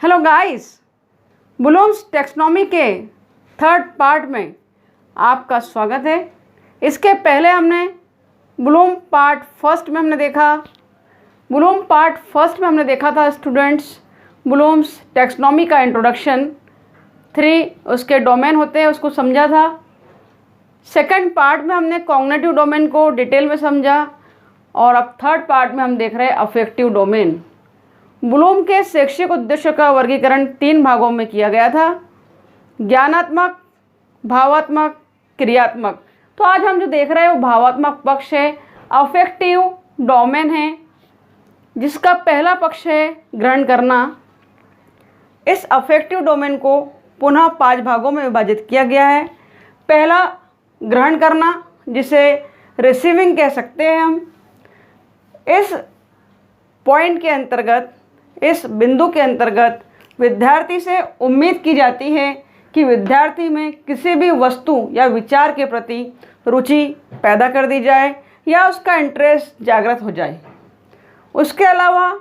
Hello guys, blooms taxonomy के third part में आपका स्वागत है। इसके पहले हमने ब्लूम पार्ट फर्स्ट में हमने देखा था स्टूडेंट्स ब्लूम्स टैक्सोनॉमी का इंट्रोडक्शन 3 उसके डोमेन होते हैं उसको समझा था। सेकंड पार्ट में हमने कॉग्निटिव डोमेन को डिटेल में समझा और अब थर्ड पार्ट में हम देख रहे हैं अफेक्टिव डोमेन। ब्लूम के शैक्षिक उद्देश्य का वर्गीकरण 3 भागों में किया गया था, ज्ञानात्मक, भावात्मक, क्रियात्मक। तो आज हम जो देख रहे हैं वो भावात्मक पक्ष है, अफेक्टिव डोमेन है, जिसका पहला पक्ष है ग्रहण करना। इस अफेक्टिव डोमेन को पुनः 5 भागों में विभाजित किया गया है। पहला ग्रहण करना, जिसे रिसीविंग कह सकते हैं हम। इस पॉइंट के अंतर्गत, इस बिंदु के अंतर्गत विद्यार्थी से उम्मीद की जाती है कि विद्यार्थी में किसी भी वस्तु या विचार के प्रति रुचि पैदा कर दी जाए या उसका इंटरेस्ट जागृत हो जाए। उसके अलावा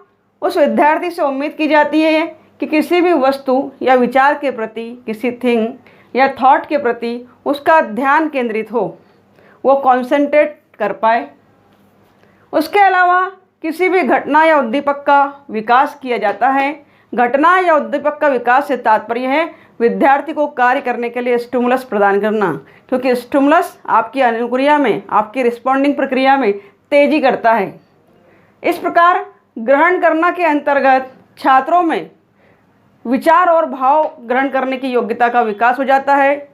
उस विद्यार्थी से उम्मीद की जाती है कि किसी भी वस्तु या विचार के प्रति, किसी थिंग या थॉट के प्रति उसका ध्यान केंद्रित हो, वो कॉन्सेंट्रेट कर पाए। उसके अलावा किसी भी घटना या उद्दीपक का विकास किया जाता है। घटना या उद्दीपक का विकास से तात्पर्य है विद्यार्थी को कार्य करने के लिए स्टिमुलस प्रदान करना, क्योंकि स्टिमुलस आपकी अनुक्रिया में, आपकी रिस्पॉन्डिंग प्रक्रिया में तेजी करता है। इस प्रकार ग्रहण करना के अंतर्गत छात्रों में विचार और भाव ग्रहण करने की योग्यता का विकास हो जाता है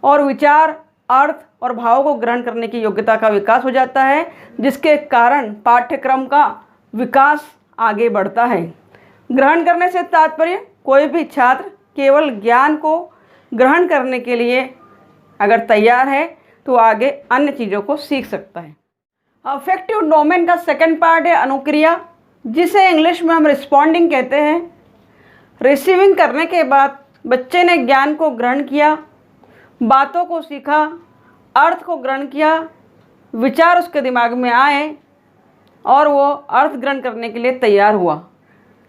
और विचार, अर्थ और भाव को ग्रहण करने की योग्यता का विकास हो जाता है, जिसके कारण पाठ्यक्रम का विकास आगे बढ़ता है। ग्रहण करने से तात्पर्य कोई भी छात्र केवल ज्ञान को ग्रहण करने के लिए अगर तैयार है तो आगे अन्य चीज़ों को सीख सकता है। अफेक्टिव डोमेन का सेकंड पार्ट है अनुक्रिया, जिसे इंग्लिश में हम रिस्पॉन्डिंग कहते हैं। रिसीविंग करने के बाद बच्चे ने ज्ञान को ग्रहण किया, बातों को सीखा, अर्थ को ग्रहण किया, विचार उसके दिमाग में आए और वो अर्थ ग्रहण करने के लिए तैयार हुआ।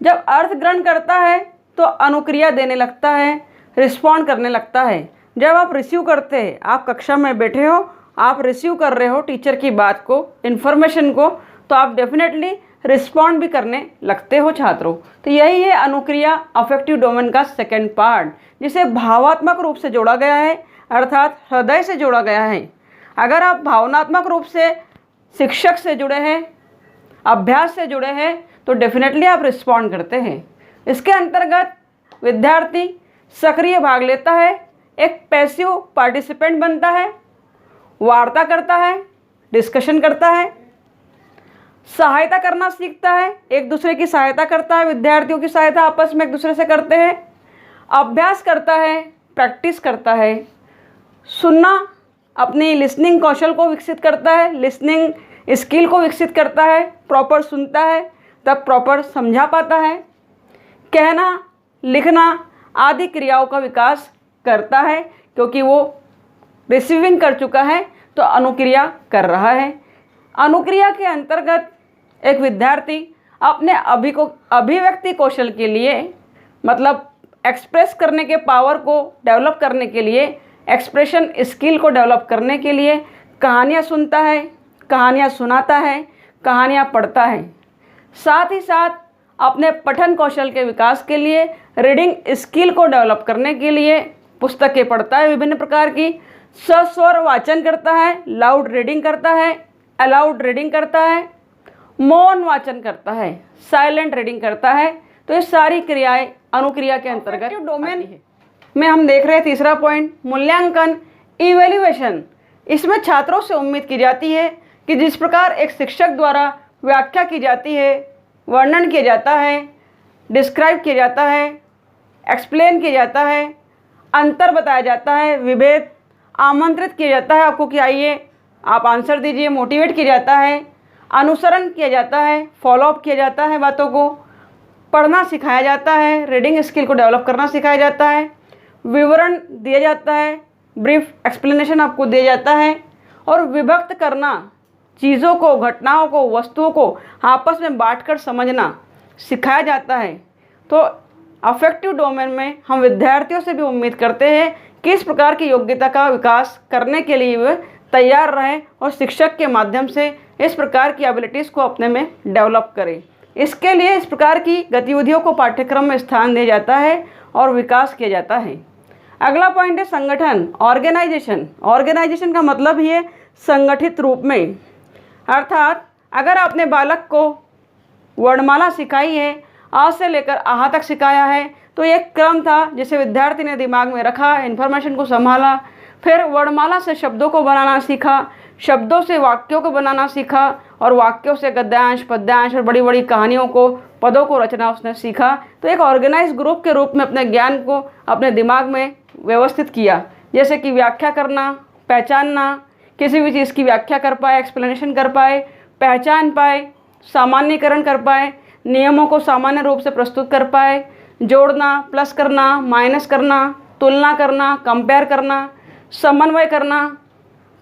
जब अर्थ ग्रहण करता है तो अनुक्रिया देने लगता है, रिस्पॉन्ड करने लगता है। जब आप रिसीव करते हैं, आप कक्षा में बैठे हो, आप रिसीव कर रहे हो टीचर की बात को, इन्फॉर्मेशन को, तो आप डेफिनेटली रिस्पॉन्ड भी करने लगते हो छात्रों। तो यही है अनुक्रिया, अफेक्टिव डोमेन का सेकंड पार्ट, जिसे भावात्मक रूप से जोड़ा गया है, अर्थात हृदय से जोड़ा गया है। अगर आप भावनात्मक रूप से शिक्षक से जुड़े हैं, अभ्यास से जुड़े हैं, तो डेफिनेटली आप रिस्पॉन्ड करते हैं। इसके अंतर्गत विद्यार्थी सक्रिय भाग लेता है, एक पैसिव पार्टिसिपेंट बनता है, वार्ता करता है, डिस्कशन करता है, सहायता करना सीखता है, एक दूसरे की सहायता करता है, विद्यार्थियों की सहायता आपस में एक दूसरे से करते हैं, अभ्यास करता है, प्रैक्टिस करता है, सुनना, अपनी लिसनिंग कौशल को विकसित करता है, लिसनिंग स्किल को विकसित करता है, प्रॉपर सुनता है तब प्रॉपर समझा पाता है, कहना, लिखना आदि क्रियाओं का विकास करता है, क्योंकि वो रिसीविंग कर चुका है तो अनुक्रिया कर रहा है। अनुक्रिया के अंतर्गत एक विद्यार्थी अपने अभिव्यक्ति कौशल के लिए, मतलब एक्सप्रेस करने के पावर को डेवलप करने के लिए, एक्सप्रेशन स्किल को डेवलप करने के लिए कहानियाँ सुनता है, कहानियाँ सुनाता है, कहानियाँ पढ़ता है। साथ ही साथ अपने पठन कौशल के विकास के लिए, रीडिंग स्किल को डेवलप करने के लिए पुस्तकें पढ़ता है विभिन्न प्रकार की, सस्वर वाचन करता है, लाउड रीडिंग करता है, अलाउड रीडिंग करता है, मौन वाचन करता है, साइलेंट रीडिंग करता है। तो ये सारी क्रियाएं अनुक्रिया के अंतर्गत डोमेन में हम देख रहे हैं। तीसरा पॉइंट मूल्यांकन, इवैल्यूएशन। इसमें छात्रों से उम्मीद की जाती है कि जिस प्रकार एक शिक्षक द्वारा व्याख्या की जाती है, वर्णन किया जाता है, डिस्क्राइब किया जाता है, एक्सप्लेन किया जाता है, अंतर बताया जाता है, विभेद आमंत्रित किया जाता है आपको कि आइए आप आंसर दीजिए, मोटिवेट किया जाता है, अनुसरण किया जाता है, फॉलोअप किया जाता है, बातों को पढ़ना सिखाया जाता है, रीडिंग स्किल को डेवलप करना सिखाया जाता है, विवरण दिया जाता है, ब्रीफ एक्सप्लेनेशन आपको दिया जाता है, और विभक्त करना, चीज़ों को, घटनाओं को, वस्तुओं को आपस में बांटकर समझना सिखाया जाता है। तो अफेक्टिव डोमेन में हम विद्यार्थियों से भी उम्मीद करते हैं कि इस प्रकार की योग्यता का विकास करने के लिए वे तैयार रहें और शिक्षक के माध्यम से इस प्रकार की एबिलिटीज़ को अपने में डेवलप करें। इसके लिए इस प्रकार की गतिविधियों को पाठ्यक्रम में स्थान दिया जाता है और विकास किया जाता है। अगला पॉइंट है संगठन, ऑर्गेनाइजेशन। ऑर्गेनाइजेशन का मतलब ही है संगठित रूप में, अर्थात अगर आपने बालक को वर्णमाला सिखाई है, आ से लेकर आहा तक सिखाया है, तो एक क्रम था जिसे विद्यार्थी ने दिमाग में रखा, इन्फॉर्मेशन को संभाला, फिर वर्णमाला से शब्दों को बनाना सीखा, शब्दों से वाक्यों को बनाना सीखा और वाक्यों से गद्यांश, पद्यांश और बड़ी बड़ी कहानियों को, पदों को रचना उसने सीखा। तो एक ऑर्गेनाइज ग्रुप के रूप में अपने ज्ञान को अपने दिमाग में व्यवस्थित किया, जैसे कि व्याख्या करना, पहचानना, किसी भी चीज़ की व्याख्या कर पाए, एक्सप्लेनेशन कर पाए, पहचान पाए, सामान्यीकरण कर पाए, नियमों को सामान्य रूप से प्रस्तुत कर पाए, जोड़ना, प्लस करना, माइनस करना, तुलना करना, कंपेयर करना, समन्वय करना,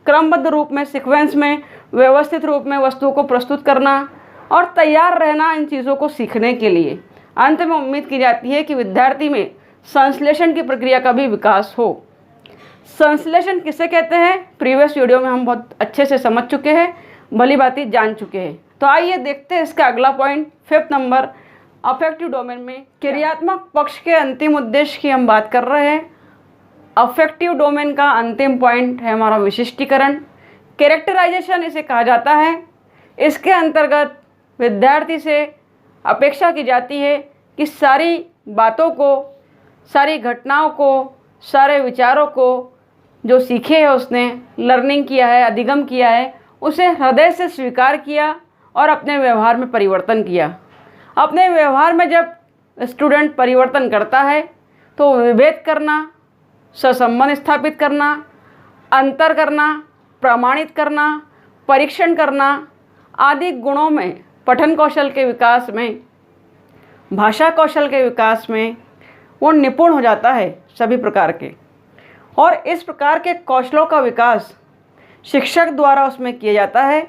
क्रमबद्ध रूप में, सीक्वेंस में, व्यवस्थित रूप में वस्तुओं को प्रस्तुत करना और तैयार रहना इन चीज़ों को सीखने के लिए। अंत में उम्मीद की जाती है कि विद्यार्थी में संश्लेषण की प्रक्रिया का भी विकास हो। संश्लेषण किसे कहते हैं, प्रीवियस वीडियो में हम बहुत अच्छे से समझ चुके हैं, भली भांति जान चुके हैं। तो आइए देखते हैं इसका अगला point, 5th number, affective domain में क्रियात्मक पक्ष के अंतिम उद्देश्य की हम बात कर रहे हैं। अफेक्टिव डोमेन का अंतिम पॉइंट है हमारा विशिष्टीकरण, कैरेक्टराइजेशन इसे कहा जाता है। इसके अंतर्गत विद्यार्थी से अपेक्षा की जाती है कि सारी बातों को, सारी घटनाओं को, सारे विचारों को जो सीखे है, उसने लर्निंग किया है, अधिगम किया है, उसे हृदय से स्वीकार किया और अपने व्यवहार में परिवर्तन किया। अपने व्यवहार में जब स्टूडेंट परिवर्तन करता है तो विभेद करना, सहसंबंध स्थापित करना, अंतर करना, प्रमाणित करना, परीक्षण करना आदि गुणों में, पठन कौशल के विकास में, भाषा कौशल के विकास में वो निपुण हो जाता है सभी प्रकार के। और इस प्रकार के कौशलों का विकास शिक्षक द्वारा उसमें किया जाता है।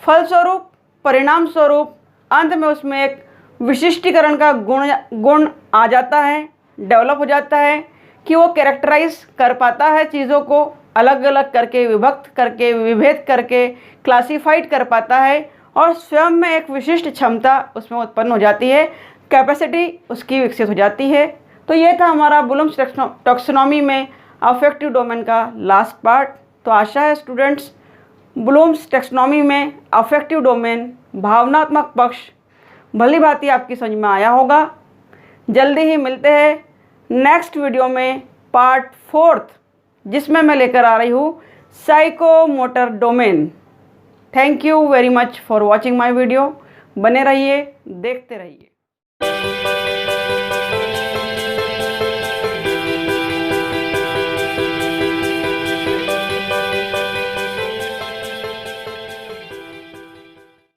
फलस्वरूप, परिणाम स्वरूप अंत में उसमें एक विशिष्टीकरण का गुण आ जाता है, डेवलप हो जाता है कि वो कैरेक्टराइज कर पाता है, चीज़ों को अलग अलग करके, विभक्त करके, विभेद करके क्लासीफाइड कर पाता है और स्वयं में एक विशिष्ट क्षमता उसमें उत्पन्न हो जाती है, कैपेसिटी उसकी विकसित हो जाती है। तो ये था हमारा ब्लूम्स टैक्सोनॉमी में अफेक्टिव डोमेन का लास्ट पार्ट। तो आशा है स्टूडेंट्स, ब्लूम्स टैक्सोनॉमी में अफेक्टिव डोमेन, भावनात्मक पक्ष भली भांति आपकी समझ में आया होगा। जल्दी ही मिलते हैं नेक्स्ट वीडियो में, पार्ट 4th, जिसमें मैं लेकर आ रही हूँ psychomotor domain. Thank you very much for watching my video. बने रहिए, देखते रहिए।